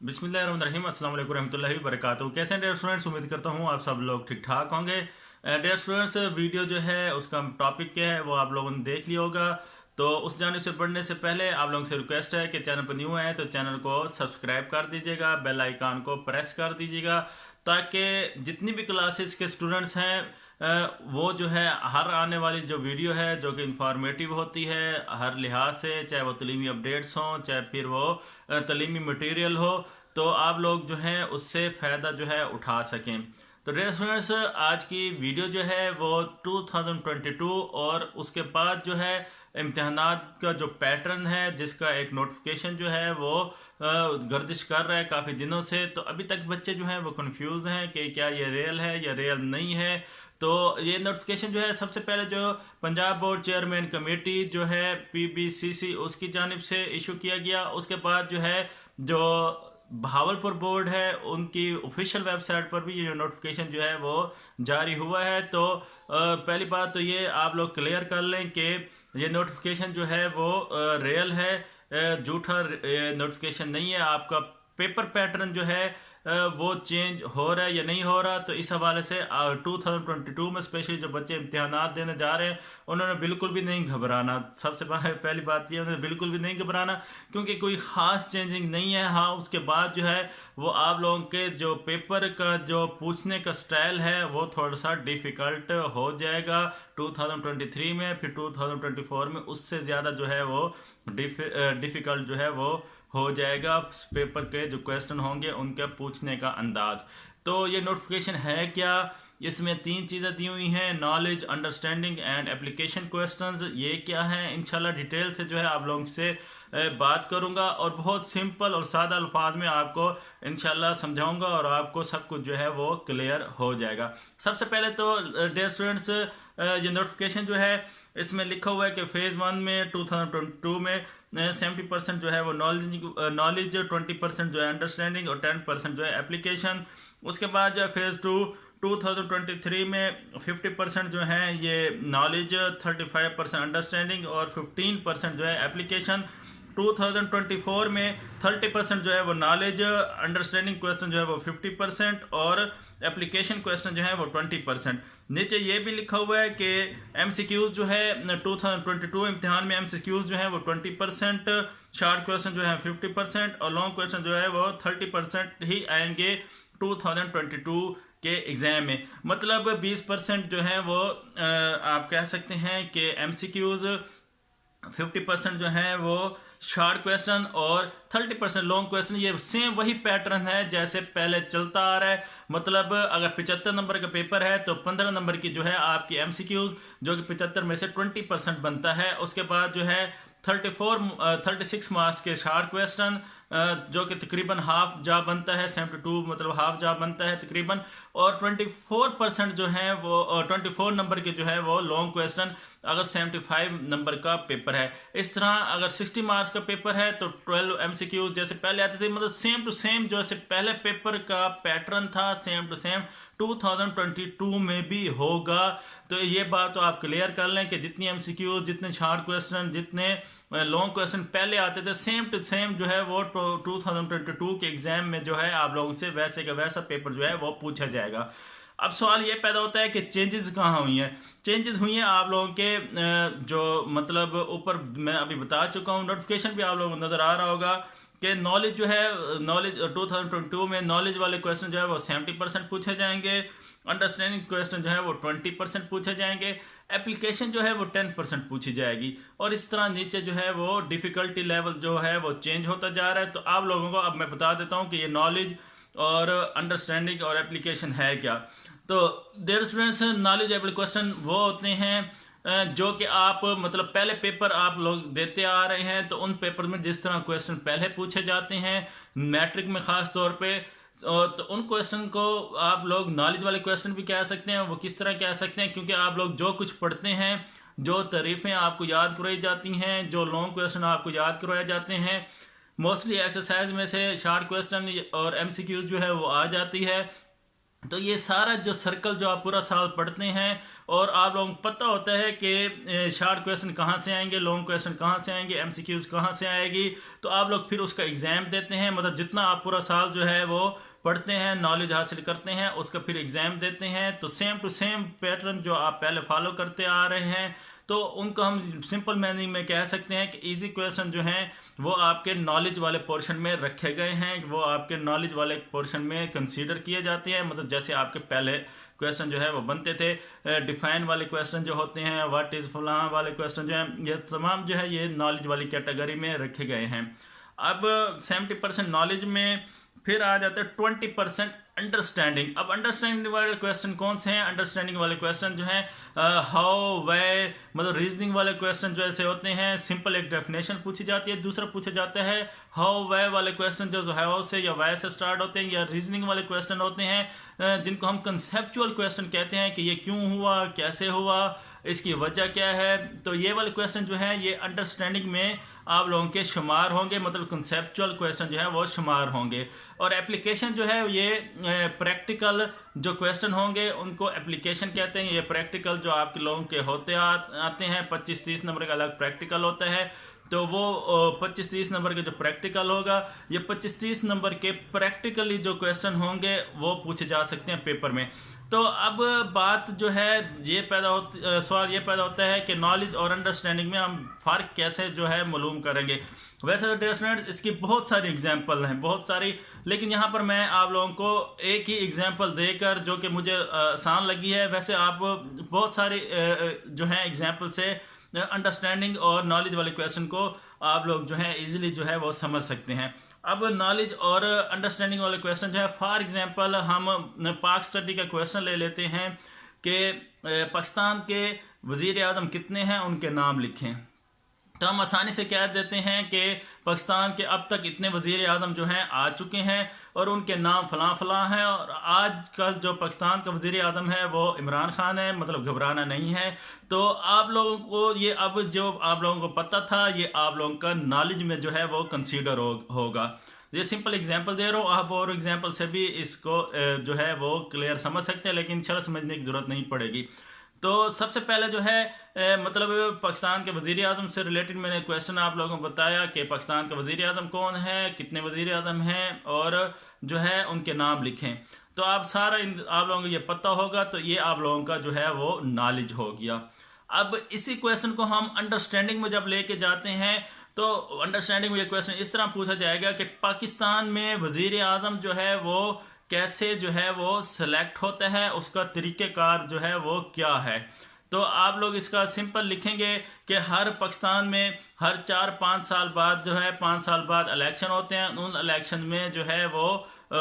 बिस्मिल्लाहिर्रहमानिर्रहीम अस्सलाम वालेकुम रहमतुल्लाहि वबरकातुहू। कैसे हैं डियर स्टूडेंट्स, उम्मीद करता हूँ आप सब लोग ठीक ठाक होंगे। डियर स्टूडेंट्स, वीडियो जो है उसका टॉपिक क्या है वो आप लोगों ने देख लिया होगा। तो उस जानिब से पढ़ने से पहले आप लोगों से रिक्वेस्ट है कि चैनल पर न्यू है तो चैनल को सब्सक्राइब कर दीजिएगा, बेल आइकन को प्रेस कर दीजिएगा, ताकि जितनी भी क्लासेस के स्टूडेंट्स हैं वो जो है हर आने वाली जो वीडियो है जो कि इंफॉर्मेटिव होती है हर लिहाज से, चाहे वो तलीमी अपडेट्स हों चाहे फिर वो तलीमी मटेरियल हो, तो आप लोग जो है उससे फ़ायदा जो है उठा सकें। तो डियर स्टूडेंट्स, आज की वीडियो जो है वो 2022 और उसके बाद जो है इम्तहानात का जो पैटर्न है जिसका एक नोटिफिकेशन जो है वो गर्दिश कर रहा है काफ़ी दिनों से। तो अभी तक बच्चे जो हैं वो कंफ्यूज हैं कि क्या ये रियल है या रियल नहीं है। तो ये नोटिफिकेशन जो है सबसे पहले जो पंजाब बोर्ड चेयरमैन कमेटी जो है PBCC उसकी जानिब से इशू किया गया। उसके बाद जो है जो भावलपुर बोर्ड है उनकी ऑफिशियल वेबसाइट पर भी ये नोटिफिकेशन जो है वो जारी हुआ है। तो पहली बात तो ये आप लोग क्लियर कर लें कि ये नोटिफिकेशन जो है वो रियल है, झूठा नोटिफिकेशन नहीं है। आपका पेपर पैटर्न जो है वो चेंज हो रहा है या नहीं हो रहा। तो इस हवाले से 2022 में स्पेशली जो बच्चे इम्तिहानात देने जा रहे हैं उन्होंने बिल्कुल भी नहीं घबराना। सबसे पहली बात ये उन्होंने बिल्कुल भी नहीं घबराना, क्योंकि कोई ख़ास चेंजिंग नहीं है। हाँ, उसके बाद जो है वो आप लोगों के जो पेपर का जो पूछने का स्टाइल है वो थोड़ा सा डिफ़िकल्ट हो जाएगा 2023 में, फिर 2024 में उससे ज़्यादा जो है वो डिफ़िकल्ट जो है वो हो जाएगा। पेपर के जो क्वेश्चन होंगे उनके पूछने का अंदाज। तो ये नोटिफिकेशन है क्या, इसमें 3 चीज़ें दी हुई हैं, knowledge, understanding and application questions. ये क्या है इंशाल्लाह डिटेल से जो है आप लोगों से बात करूंगा और बहुत सिंपल और सादा अल्फाज में आपको इंशाल्लाह समझाऊंगा और आपको सब कुछ जो है वो क्लियर हो जाएगा। सबसे पहले तो डियर स्टूडेंट्स, ये नोटिफिकेशन जो है इसमें लिखा हुआ है कि फ़ेज़ 1 में 2022 में 70% जो है वो नॉलेज 20% जो है अंडरस्टैंडिंग और 10% जो है एप्लीकेशन। उसके बाद जो है फ़ेज़ 2 2023 में 50% जो है ये नॉलेज, 35% अंडरस्टैंडिंग और 15% जो है एप्लीकेशन। 2024 में 30% जो है वो नॉलेज, अंडरस्टैंडिंग क्वेश्चन जो है वो 50% और एप्लीकेशन क्वेश्चन जो है वो 20%। नीचे ये भी लिखा हुआ है कि MCQs जो है 2022 इम्तिहान में MCQs जो है वो 20%, शॉर्ट क्वेश्चन जो है 50% और लॉन्ग क्वेश्चन जो है वो 30% ही आएंगे 2022 के एग्ज़ाम में। मतलब 20% जो है वो आप कह सकते हैं कि MCQs, 50% जो है वो शॉर्ट क्वेश्चन और 30% लॉन्ग क्वेश्चन। ये सेम वही पैटर्न है जैसे पहले चलता आ रहा है। मतलब अगर 75 नंबर का पेपर है तो 15 नंबर की जो है आपकी MCQs, जो कि 75 में से 20% बनता है। उसके बाद जो है 36 मार्क्स के शॉर्ट क्वेश्चन, जो कि तकरीबन हाफ जा बनता है, 72 मतलब हाफ जा बनता है तकरीबन। और 24% जो है वो 24 नंबर के जो है वो लॉन्ग क्वेश्चन अगर 75 नंबर का पेपर है। इस तरह अगर 60 मार्क्स का पेपर है तो 12 MCQ जैसे पहले आते थे, मतलब सेम टू सेम जैसे पहले पेपर का पैटर्न था सेम टू सेम 2022 में भी होगा। तो ये बात तो आप क्लियर कर लें कि जितनी MCQ, जितने शॉर्ट क्वेश्चन, जितने लॉन्ग क्वेश्चन पहले आते थे सेम टू सेम जो है वो 2022 के एग्जाम में जो है आप लोगों से वैसे का वैसा पेपर जो है वो पूछा जाएगा। अब सवाल ये पैदा होता है कि चेंजेस कहाँ हुई हैं। चेंजेस हुई हैं आप लोगों के जो मतलब ऊपर मैं अभी बता चुका हूँ, नोटिफिकेशन भी आप लोगों को नज़र आ रहा होगा कि नॉलेज जो है, नॉलेज 2022 में नॉलेज वाले क्वेश्चन जो है वो 70% पूछे जाएंगे, अंडरस्टैंडिंग क्वेश्चन जो है वो 20% पूछे जाएंगे, एप्लीकेशन जो है वो 10% पूछी जाएगी। और इस तरह नीचे जो है वो डिफ़िकल्टी लेवल जो है वो चेंज होता जा रहा है। तो आप लोगों को अब मैं बता देता हूँ कि ये नॉलेज और अंडरस्टैंडिंग और एप्लीकेशन है क्या। तो डियर स्टूडेंट्स, नॉलेज एप्लीकेशन वो होते हैं जो कि आप मतलब पहले पेपर आप लोग देते आ रहे हैं, तो उन पेपर में जिस तरह क्वेश्चन पहले पूछे जाते हैं मैट्रिक में ख़ास तौर पे, तो उन क्वेश्चन को आप लोग नॉलेज वाले क्वेश्चन भी कह सकते हैं। वो किस तरह कह सकते हैं, क्योंकि आप लोग जो कुछ पढ़ते हैं, जो तारीफ़ें आपको याद करवाई जाती हैं, जो लॉन्ग क्वेश्चन आपको याद करवाए जाते हैं, मोस्टली एक्सरसाइज में से शॉर्ट क्वेश्चन और MCQs जो है वो आ जाती है। तो ये सारा जो सर्कल जो आप पूरा साल पढ़ते हैं और आप लोगों को पता होता है कि शॉर्ट क्वेश्चन कहाँ से आएंगे, लॉन्ग क्वेश्चन कहाँ से आएंगे, एमसीक्यूज कहाँ से आएगी, तो आप लोग फिर उसका एग्ज़ाम देते हैं। मतलब जितना आप पूरा साल जो है वो पढ़ते हैं, नॉलेज हासिल करते हैं, उसका फिर एग्ज़ाम देते हैं। तो सेम टू सेम पैटर्न जो आप पहले फॉलो करते आ रहे हैं, तो उनको हम सिंपल मीनिंग में कह सकते हैं कि इजी क्वेश्चन जो हैं वो आपके नॉलेज वाले पोर्शन में रखे गए हैं, वो आपके नॉलेज वाले पोर्शन में कंसीडर किए जाते हैं। मतलब जैसे आपके पहले क्वेश्चन जो है वो बनते थे, डिफाइन वाले क्वेश्चन जो होते हैं, व्हाट इज़ फलां वाले क्वेश्चन जो हैं, ये तमाम जो है ये नॉलेज वाली कैटेगरी में रखे गए हैं। अब 70% नॉलेज में फिर आ जाता है 20% अंडरस्टैंडिंग। अब अंडरस्टैंडिंग वाले क्वेश्चन कौन से हैं? अंडरस्टैंडिंग वाले क्वेश्चन जो हैं हाउ, वे, मतलब रीजनिंग वाले क्वेश्चन जो ऐसे होते हैं, सिंपल एक डेफिनेशन पूछी जाती है, दूसरा पूछा जाता है हाउ, वे वाले क्वेश्चन जो हाउ से या वाई से स्टार्ट होते हैं, या रीजनिंग वाले क्वेश्चन होते हैं जिनको हम कंसेप्चुअल क्वेश्चन कहते हैं कि ये क्यों हुआ, कैसे हुआ, इसकी वजह क्या है। तो ये वाले क्वेश्चन जो हैं ये अंडरस्टैंडिंग में आप लोगों के शुमार होंगे, मतलब कंसेप्चुअल क्वेश्चन जो है वो शुमार होंगे। और एप्लीकेशन जो है ये प्रैक्टिकल जो क्वेश्चन होंगे उनको एप्लीकेशन कहते हैं। ये प्रैक्टिकल जो आपके लोगों के होते आते हैं, 25-30 नंबर का अलग प्रैक्टिकल होता है। तो वो 25-30 नंबर के जो प्रैक्टिकल होगा, ये 25-30 नंबर के प्रैक्टिकली जो क्वेश्चन होंगे वो पूछे जा सकते हैं पेपर में। तो अब बात जो है ये सवाल ये पैदा होता है कि नॉलेज और अंडरस्टैंडिंग में हम फ़र्क कैसे जो है मालूम करेंगे। वैसे तो डियर स्टूडेंट्स इसकी बहुत सारी एग्जांपल हैं, बहुत सारी, लेकिन यहाँ पर मैं आप लोगों को एक ही एग्जांपल देकर जो कि मुझे आसान लगी है, वैसे आप बहुत सारे जो है एग्जांपल से अंडरस्टैंडिंग और नॉलेज वाले क्वेश्चन को आप लोग जो है इजीली जो है वो समझ सकते हैं। अब नॉलेज और अंडरस्टैंडिंग वाले क्वेश्चन जो है, फॉर एग्जांपल हम पाक स्टडी का क्वेश्चन ले लेते हैं कि पाकिस्तान के वज़ीर आज़म कितने हैं, उनके नाम लिखें। तो हम आसानी से कह देते हैं कि पाकिस्तान के अब तक इतने वज़ीर आज़म जो हैं आ चुके हैं और उनके नाम फ़लाँ फ़लाँ हैं, और आज कल जो पाकिस्तान का वज़ीर आज़म है वो इमरान खान है, मतलब घबराना नहीं है। तो आप लोगों को ये अब जो आप लोगों को पता था ये आप लोगों का नॉलेज में जो है वो कंसीडर होगा। ये सिंपल एग्जांपल दे रहा हूँ, आप और एग्जांपल से भी इसको जो है वो क्लियर समझ सकते हैं, लेकिन इंशाल्लाह समझने की ज़रूरत नहीं पड़ेगी। तो सबसे पहले जो है मतलब पाकिस्तान के वज़ीर आज़म से रिलेटेड मैंने क्वेश्चन आप लोगों को बताया कि पाकिस्तान का वज़ीर आज़म कौन है, कितने वज़ीर आज़म हैं, और जो है उनके नाम लिखें। तो आप सारा आप लोगों को ये पता होगा, तो ये आप लोगों का जो है वो नॉलेज हो गया। अब इसी क्वेश्चन को हम अंडरस्टैंडिंग में जब लेके जाते हैं, तो अंडरस्टैंडिंग में ये क्वेश्चन इस तरह पूछा जाएगा कि पाकिस्तान में वज़ीर आज़म जो है वो कैसे जो है वो सिलेक्ट होता है, उसका तरीक़ेकार जो है वो क्या है। तो आप लोग इसका सिंपल लिखेंगे कि हर पाकिस्तान में हर 4-5 साल बाद जो है 5 साल बाद इलेक्शन होते हैं। उन इलेक्शन में जो है वो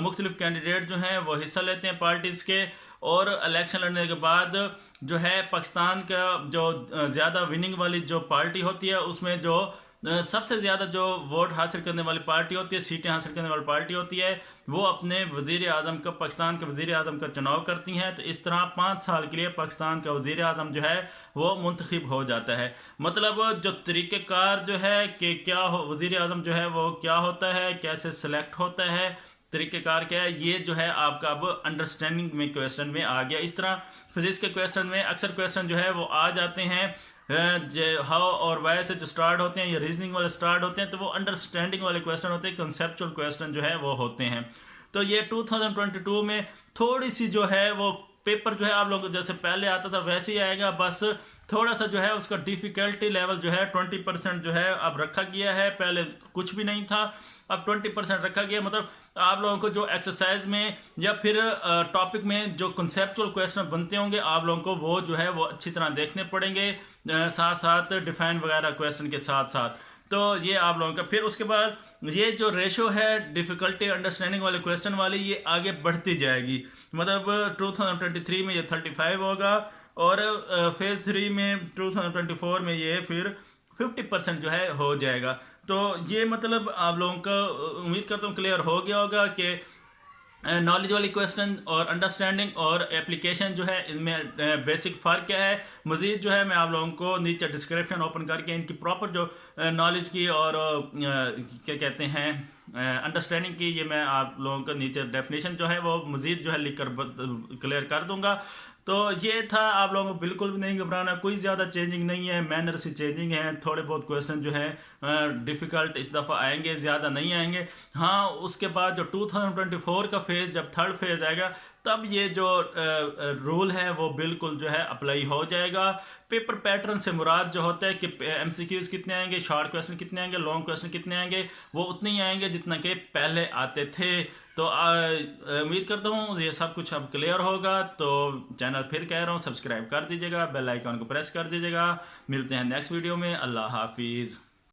मुख्तलिफ कैंडिडेट जो हैं वो हिस्सा लेते हैं पार्टीज़ के, और इलेक्शन लड़ने के बाद जो है पाकिस्तान का जो ज़्यादा विनिंग वाली जो पार्टी होती है, उसमें जो सबसे ज़्यादा जो वोट हासिल करने वाली पार्टी होती है, सीटें हासिल करने वाली पार्टी होती है, वो अपने वज़ीर आज़म का, पाकिस्तान के वज़ीर आज़म का चुनाव करती हैं। तो इस तरह 5 साल के लिए पाकिस्तान का वज़ीर आज़म जो है वो मुंतखब हो जाता है। मतलब जो तरीक़ेकार जो है कि क्या वज़ीर आज़म जो है वो क्या होता है, कैसे सिलेक्ट होता है, तरीक़ेकार क्या है, ये जो है आपका अब अंडरस्टैंडिंग में क्वेश्चन में आ गया। इस तरह फिजिक्स के क्वेश्चन में अक्सर क्वेश्चन जो है वो आ जाते हैं हाउ और वाई से जो स्टार्ट होते हैं, या रीजनिंग वाले स्टार्ट होते हैं, तो वो अंडरस्टैंडिंग वाले क्वेश्चन होते हैं, कंसेप्चुअल क्वेश्चन जो है वो होते हैं। तो ये 2022 में थोड़ी सी जो है वो पेपर जो है आप लोगों को जैसे पहले आता था वैसे ही आएगा, बस थोड़ा सा जो है उसका डिफ़िकल्टी लेवल जो है 20% जो है अब रखा गया है। पहले कुछ भी नहीं था, अब 20% रखा गया। मतलब आप लोगों को जो एक्सरसाइज में या फिर टॉपिक में जो कंसेप्चुअल क्वेश्चन बनते होंगे, आप लोगों को वो जो है वो अच्छी तरह देखने पड़ेंगे, साथ साथ डिफाइन वगैरह क्वेश्चन के साथ साथ। तो ये आप लोगों का, फिर उसके बाद ये जो रेशो है डिफ़िकल्टी अंडरस्टैंडिंग वाले क्वेश्चन वाली, ये आगे बढ़ती जाएगी। मतलब 2023 में ये 35 होगा, और फेज़ 3 में 2024 में ये फिर 50% जो है हो जाएगा। तो ये मतलब आप लोगों का उम्मीद करता हूँ क्लियर हो गया होगा कि नॉलेज वाली क्वेश्चन और अंडरस्टैंडिंग और एप्लीकेशन जो है इनमें बेसिक फ़र्क क्या है। मज़ीद जो है मैं आप लोगों को नीचे डिस्क्रिप्शन ओपन करके इनकी प्रॉपर जो नॉलेज की और क्या कहते हैं अंडरस्टैंडिंग की, ये मैं आप लोगों को नीचे डेफिनेशन जो है वो मज़ीद जो है लिख कर क्लियर कर दूंगा। तो ये था, आप लोगों को बिल्कुल भी नहीं घबराना, कोई ज़्यादा चेंजिंग नहीं है, मैनर से चेंजिंग है। थोड़े बहुत क्वेश्चन जो है डिफ़िकल्ट इस दफ़ा आएंगे, ज़्यादा नहीं आएंगे। हाँ, उसके बाद जो 2024 का फेज़, जब थर्ड फेज़ आएगा, तब ये जो रूल है वो बिल्कुल जो है अप्लाई हो जाएगा। पेपर पैटर्न से मुराद जो होता है कि एमसीक्यूज कितने आएंगे, शॉर्ट क्वेश्चन कितने आएंगे, लॉन्ग क्वेश्चन कितने आएंगे, वो उतने ही आएंगे जितना कि पहले आते थे। तो उम्मीद करता हूँ ये सब कुछ अब क्लियर होगा। तो चैनल फिर कह रहा हूँ सब्सक्राइब कर दीजिएगा, बेल आइकन को प्रेस कर दीजिएगा। मिलते हैं नेक्स्ट वीडियो में। अल्लाह हाफिज़।